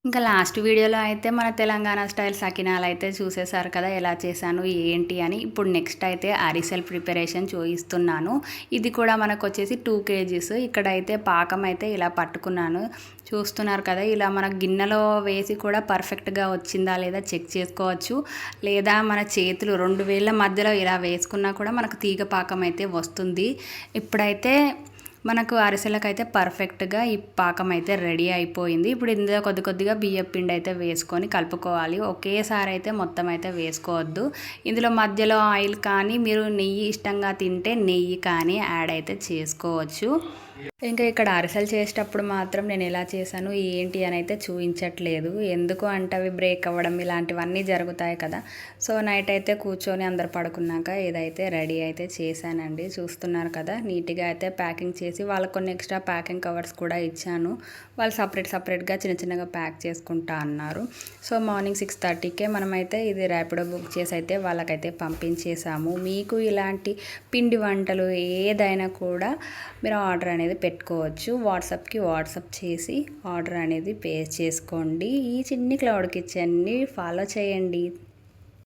ఇంకా లాస్ట్ వీడియోలో అయితే మన తెలంగాణ స్టైల్ సకినాలు అయితే చూసేశారు కదా, ఎలా చేశాను ఏంటి అని. ఇప్పుడు నెక్స్ట్ అయితే అరిసెల్ ప్రిపరేషన్ చూపిస్తున్నాను. ఇది కూడా మనకు వచ్చేసి 2 కేజీస్. ఇక్కడైతే పాకం అయితే ఇలా పట్టుకున్నాను, చూస్తున్నారు కదా. ఇలా మన గిన్నెలో వేసి కూడా పర్ఫెక్ట్గా వచ్చిందా లేదా చెక్ చేసుకోవచ్చు. లేదా మన చేతులు 2 వేళ్ళ మధ్యలో ఇలా వేసుకున్నా కూడా మనకు తీగ పాకం అయితే వస్తుంది. ఇప్పుడైతే మనకు అరిసెలకైతే పర్ఫెక్ట్గా ఈ పాకం అయితే రెడీ అయిపోయింది. ఇప్పుడు ఇందులో కొద్దిగా బియ్యం పిండి అయితే వేసుకొని కలుపుకోవాలి. ఒకేసారి అయితే మొత్తం అయితే వేసుకోవద్దు. ఇందులో మధ్యలో ఆయిల్ కానీ, మీరు నెయ్యి ఇష్టంగా తింటే నెయ్యి కానీ యాడ్ అయితే చేసుకోవచ్చు. ఇంకా ఇక్కడ అరిసెలు చేసేటప్పుడు మాత్రం నేను ఎలా చేశాను ఏంటి అని అయితే చూపించట్లేదు. ఎందుకు అంటే అవి బ్రేక్ అవ్వడం ఇలాంటివన్నీ జరుగుతాయి కదా. సో నైట్ అయితే కూర్చొని అందరు పడుకున్నాక ఇదైతే రెడీ అయితే చేశానండి. చూస్తున్నారు కదా, నీట్గా అయితే ప్యాకింగ్ చేసి వాళ్ళకు కొన్ని ఎక్స్ట్రా ప్యాకింగ్ కవర్స్ కూడా ఇచ్చాను. వాళ్ళు సపరేట్గా చిన్నగా ప్యాక్ చేసుకుంటా అన్నారు. సో మార్నింగ్ 6:30కే మనమైతే ఇది ర్యాపిడో బుక్ చేసి అయితే వాళ్ళకైతే పంపించేసాము. మీకు ఇలాంటి పిండి వంటలు ఏదైనా కూడా మీరు ఆర్డర్ అనేది పెట్టుకోవచ్చు. వాట్సాప్ చేసి ఆర్డర్ అనేది పే చేసుకోండి. ఈ చిన్ని క్లౌడ్ కిచెన్ని ఫాలో చేయండి.